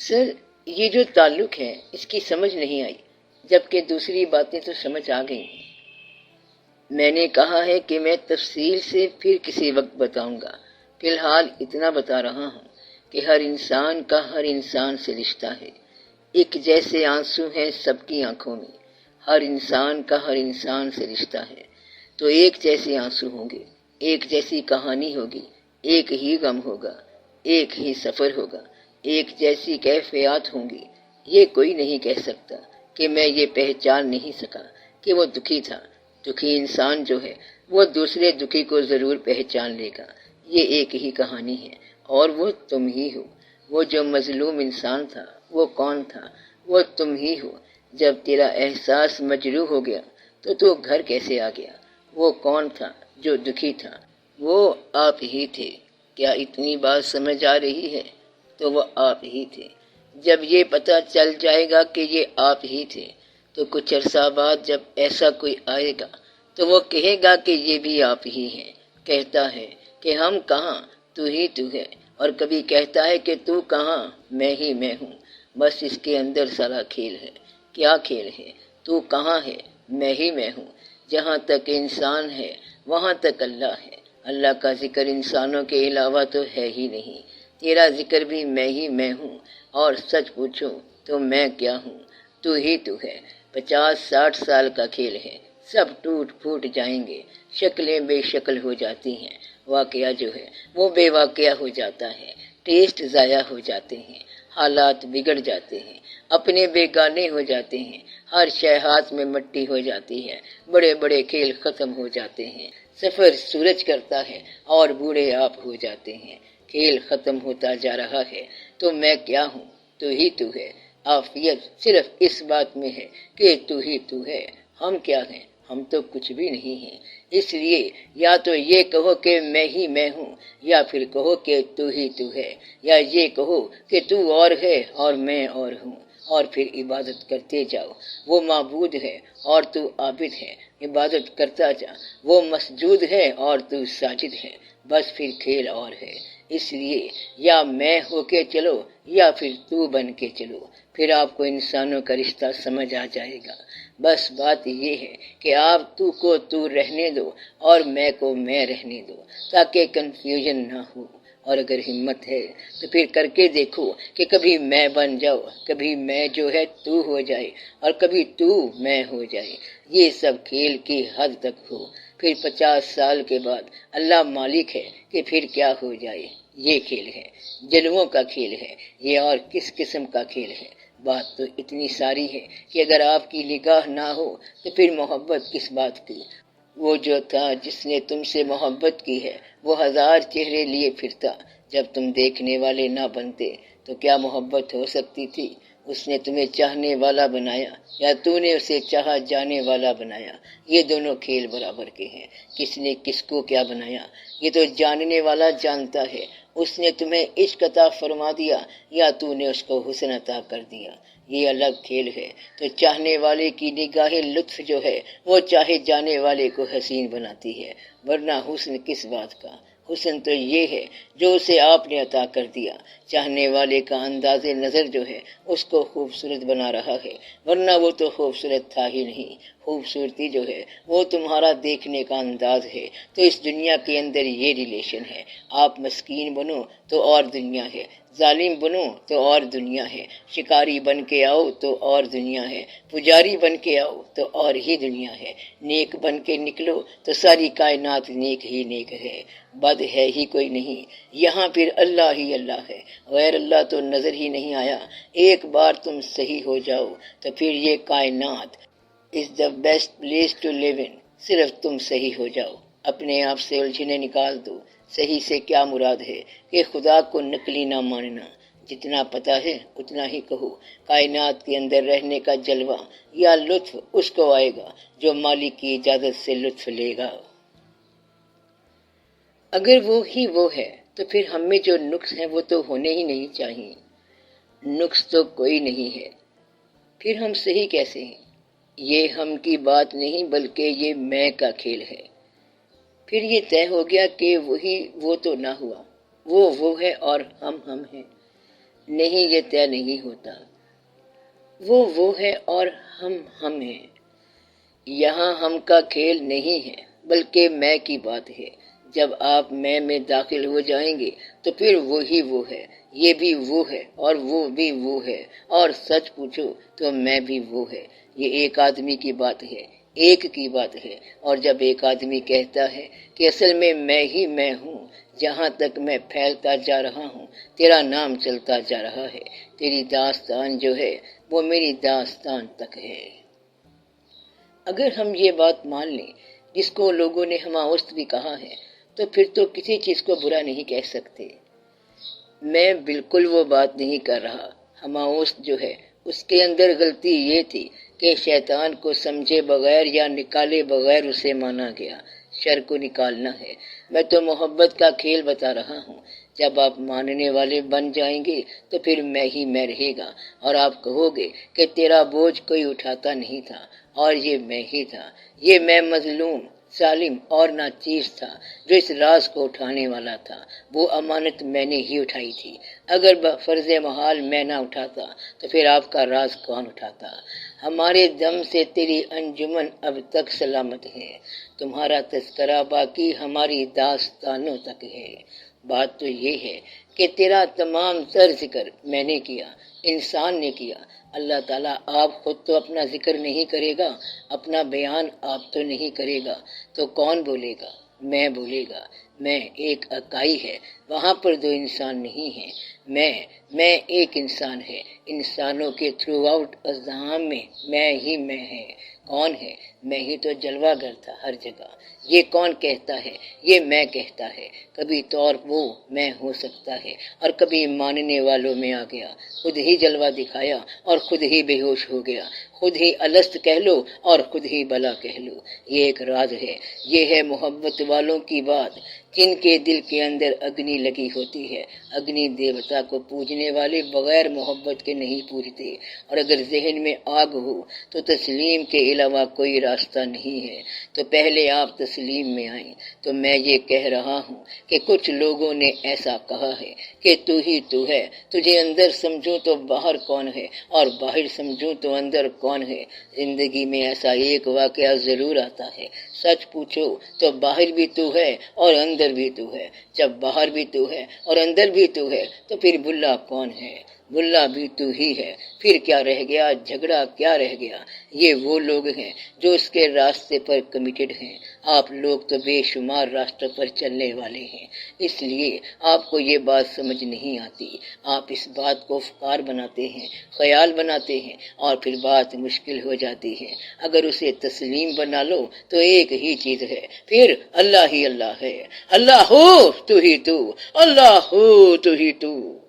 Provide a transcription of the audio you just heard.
سر، یہ جو تعلق ہے اس کی سمجھ نہیں آئی، جبکہ دوسری باتیں تو سمجھ آ گئی۔ میں نے کہا ہے کہ میں تفصیل سے پھر کسی وقت بتاؤں گا، فی الحال اتنا بتا رہا ہوں کہ ہر انسان کا ہر انسان سے رشتہ ہے۔ ایک جیسے آنسو ہیں سب کی آنکھوں میں، ہر انسان کا ہر انسان سے رشتہ ہے، تو ایک جیسے آنسو ہوں گے، ایک جیسی کہانی ہوگی، ایک ہی غم ہوگا، ایک ہی سفر ہوگا، ایک جیسی کیفیات ہوں گی۔ یہ کوئی نہیں کہہ سکتا کہ میں یہ پہچان نہیں سکا کہ وہ دکھی تھا۔ دکھی انسان جو ہے وہ دوسرے دکھی کو ضرور پہچان لے گا۔ یہ ایک ہی کہانی ہے اور وہ تم ہی ہو۔ وہ جو مظلوم انسان تھا وہ کون تھا؟ وہ تم ہی ہو۔ جب تیرا احساس مجروح ہو گیا تو گھر کیسے آ گیا؟ وہ کون تھا جو دکھی تھا؟ وہ آپ ہی تھے۔ کیا اتنی بات سمجھ آ رہی ہے؟ تو وہ آپ ہی تھے۔ جب یہ پتہ چل جائے گا کہ یہ آپ ہی تھے تو کچھ عرصہ بعد جب ایسا کوئی آئے گا تو وہ کہے گا کہ یہ بھی آپ ہی ہیں۔ کہتا ہے کہ ہم کہاں، تو ہی تو ہے، اور کبھی کہتا ہے کہ تو کہاں، میں ہی میں ہوں۔ بس اس کے اندر سارا کھیل ہے۔ کیا کھیل ہے؟ تو کہاں ہے، میں ہی میں ہوں۔ جہاں تک انسان ہے وہاں تک اللہ ہے۔ اللہ کا ذکر انسانوں کے علاوہ تو ہے ہی نہیں۔ تیرا ذکر بھی میں ہی میں ہوں، اور سچ پوچھو تو میں کیا ہوں؟ تو ہی تو ہے۔ 50-60 سال کا کھیل ہے، سب ٹوٹ پھوٹ جائیں گے، شکلیں بے شکل ہو جاتی ہیں، واقعہ جو ہے وہ بے واقعہ ہو جاتا ہے، ٹیسٹ ضائع ہو جاتے ہیں، حالات بگڑ جاتے ہیں، اپنے بیگانے ہو جاتے ہیں، ہر شے ہاتھ میں مٹی ہو جاتی ہے، بڑے بڑے کھیل ختم ہو جاتے ہیں، سفر سورج کرتا ہے اور بوڑھے آپ ہو جاتے ہیں۔ کھیل ختم ہوتا جا رہا ہے تو میں کیا ہوں؟ تو ہی تو ہے۔ عافیت صرف اس بات میں ہے کہ تو ہی تو ہے۔ ہم کیا ہیں؟ ہم تو کچھ بھی نہیں ہیں۔ اس لیے یا تو یہ کہو کہ میں ہی میں ہوں، یا پھر کہو کہ تو ہی تو ہے، یا یہ کہو کہ تو اور ہے اور میں اور ہوں، اور پھر عبادت کرتے جاؤ۔ وہ معبود ہے اور تو عابد ہے، عبادت کرتا جا۔ وہ مسجود ہے اور تو ساجد ہے، بس پھر کھیل اور ہے۔ اس لیے یا میں ہو کے چلو یا پھر تو بن کے چلو، پھر آپ کو انسانوں کا رشتہ سمجھ آ جائے گا۔ بس بات یہ ہے کہ آپ تو کو تو رہنے دو اور میں کو میں رہنے دو، تاکہ کنفیوژن نہ ہو۔ اور اگر ہمت ہے تو پھر کر کے دیکھو کہ کبھی میں بن جاؤ، کبھی میں جو ہے تو ہو جائے، اور کبھی تو میں ہو جائے۔ یہ سب کھیل کی حد تک ہو، پھر 50 سال کے بعد اللہ مالک ہے کہ پھر کیا ہو جائے۔ یہ کھیل ہے، جلووں کا کھیل ہے، یہ اور کس قسم کا کھیل ہے؟ بات تو اتنی ساری ہے کہ اگر آپ کی نگاہ نہ ہو تو پھر محبت کس بات کی؟ وہ جو تھا جس نے تم سے محبت کی ہے وہ 1000 چہرے لیے پھرتا، جب تم دیکھنے والے نہ بنتے تو کیا محبت ہو سکتی تھی؟ اس نے تمہیں چاہنے والا بنایا یا تو نے اسے چاہا جانے والا بنایا؟ یہ دونوں کھیل برابر کے ہیں۔ کس نے کس کو کیا بنایا یہ تو جاننے والا جانتا ہے۔ اس نے تمہیں عشق عطا فرما دیا یا تو نے اس کو حسن عطا کر دیا؟ یہ الگ کھیل ہے۔ تو چاہنے والے کی نگاہ لطف جو ہے وہ چاہے جانے والے کو حسین بناتی ہے، ورنہ حسن کس بات کا؟ حسن تو یہ ہے جو اسے آپ نے عطا کر دیا۔ چاہنے والے کا انداز نظر جو ہے اس کو خوبصورت بنا رہا ہے، ورنہ وہ تو خوبصورت تھا ہی نہیں۔ خوبصورتی جو ہے وہ تمہارا دیکھنے کا انداز ہے۔ تو اس دنیا کے اندر یہ ریلیشن ہے، آپ مسکین بنو تو اور دنیا ہے، ظالم بنو تو اور دنیا ہے، شکاری بن کے آؤ تو اور دنیا ہے، پجاری بن کے آؤ تو اور ہی دنیا ہے، نیک بن کے نکلو تو ساری کائنات نیک ہی نیک ہے، بد ہے ہی کوئی نہیں۔ یہاں پھر اللہ ہی اللہ ہے، غیر اللہ تو نظر ہی نہیں آیا۔ ایک بار تم صحیح ہو جاؤ تو پھر یہ کائنات is the best place to live in۔ صرف تم صحیح ہو جاؤ، اپنے آپ سے الجھنیں نکال دو۔ صحیح سے کیا مراد ہے کہ خدا کو نقلی نہ ماننا، جتنا پتا ہے اتنا ہی کہو۔ کائنات کے اندر رہنے کا جلوہ یا لطف اس کو آئے گا جو مالک کی اجازت سے لطف لے گا۔ اگر وہ ہی وہ ہے تو پھر ہم میں جو نقص ہیں وہ تو ہونے ہی نہیں چاہیے۔ نقص تو کوئی نہیں ہے، پھر ہم صحیح کیسے ہیں؟ یہ ہم کی بات نہیں بلکہ یہ میں کا کھیل ہے۔ پھر یہ طے ہو گیا کہ وہی وہ تو نہ ہوا، وہ ہے اور ہم ہیں۔ نہیں یہ طے نہیں ہوتا، وہ ہے اور ہم ہیں۔ یہاں ہم کا کھیل نہیں ہے بلکہ میں کی بات ہے۔ جب آپ میں داخل ہو جائیں گے تو پھر وہی وہ ہے، یہ بھی وہ ہے اور وہ بھی وہ ہے، اور سچ پوچھو تو میں بھی وہ ہے۔ یہ ایک آدمی کی بات ہے، ایک کی بات ہے۔ اور جب ایک آدمی کہتا ہے کہ اصل میں ہی میں ہوں، جہاں تک میں پھیلتا جا رہا ہوں تیرا نام چلتا جا رہا ہے، تیری داستان جو ہے وہ میری داستان تک ہے۔ اگر ہم یہ بات مان لیں جس کو لوگوں نے ہماوست بھی کہا ہے، تو پھر تو کسی چیز کو برا نہیں کہہ سکتے۔ میں بالکل وہ بات نہیں کر رہا۔ ہماوست جو ہے اس کے اندر غلطی یہ تھی کہ شیطان کو سمجھے بغیر یا نکالے بغیر اسے مانا گیا۔ شر کو نکالنا ہے۔ میں تو محبت کا کھیل بتا رہا ہوں۔ جب آپ ماننے والے بن جائیں گے تو پھر میں ہی میں رہے گا، اور آپ کہو گے کہ تیرا بوجھ کوئی اٹھاتا نہیں تھا اور یہ میں ہی تھا۔ یہ میں مظلوم، ظالم اور ناچیز تھا جو اس راز کو اٹھانے والا تھا۔ وہ امانت میں نے ہی اٹھائی تھی۔ اگر بفرض محال میں نہ اٹھاتا تو پھر آپ کا راز کون اٹھاتا؟ ہمارے دم سے تیری انجمن اب تک سلامت ہے، تمہارا تذکرہ باقی ہماری داستانوں تک ہے۔ بات تو یہ ہے کہ تیرا تمام تر ذکر میں نے کیا، انسان نے کیا۔ اللہ تعالیٰ آپ خود تو اپنا ذکر نہیں کرے گا، اپنا بیان آپ تو نہیں کرے گا، تو کون بولے گا؟ میں بولے گا۔ میں ایک اکائی ہے، وہاں پر دو انسان نہیں ہیں۔ میں ایک انسان ہے۔ انسانوں کے تھرو آؤٹ اذہان میں ہی میں ہے۔ کون ہے؟ میں ہی تو جلوہ گر تھا ہر جگہ۔ یہ کون کہتا ہے؟ یہ میں کہتا ہے۔ کبھی طور وہ میں ہو سکتا ہے اور کبھی ماننے والوں میں آ گیا، خود ہی جلوہ دکھایا اور خود ہی بے ہوش ہو گیا، خود ہی الست کہہ لو اور خود ہی بلا کہہ لو۔ یہ ایک راز ہے۔ یہ ہے محبت والوں کی بات، جن کے دل کے اندر اگنی لگی ہوتی ہے۔ اگنی دیوتا کو پوجنے والے بغیر محبت کے نہیں پوجتے، اور اگر ذہن میں آگ ہو تو تسلیم کے علاوہ کوئی راستہ نہیں ہے۔ تو پہلے آپ تسلیم میں آئیں۔ تو میں یہ کہہ رہا ہوں کہ کچھ لوگوں نے ایسا کہا ہے کہ تو ہی تو ہے، تجھے اندر سمجھوں تو باہر کون ہے اور باہر سمجھوں تو اندر کون ہے۔ زندگی میں ایسا ایک واقعہ ضرور آتا ہے، سچ پوچھو تو باہر بھی تو ہے اور اندر بھی تو ہے۔ جب باہر بھی تو ہے اور اندر بھی تو ہے تو پھر بھلا کون ہے؟ بھلا بھی تو ہی ہے۔ پھر کیا رہ گیا؟ جھگڑا کیا رہ گیا؟ یہ وہ لوگ ہیں جو اس کے راستے پر کمیٹڈ ہیں۔ آپ لوگ تو بے شمار راستوں پر چلنے والے ہیں، اس لیے آپ کو یہ بات سمجھ نہیں آتی۔ آپ اس بات کو افکار بناتے ہیں، خیال بناتے ہیں، اور پھر بات مشکل ہو جاتی ہے۔ اگر اسے تسلیم بنا لو تو ایک ہی چیز ہے، پھر اللہ ہی اللہ ہے۔ اللہ ہو تو ہی تو، اللہ ہو تو ہی تو۔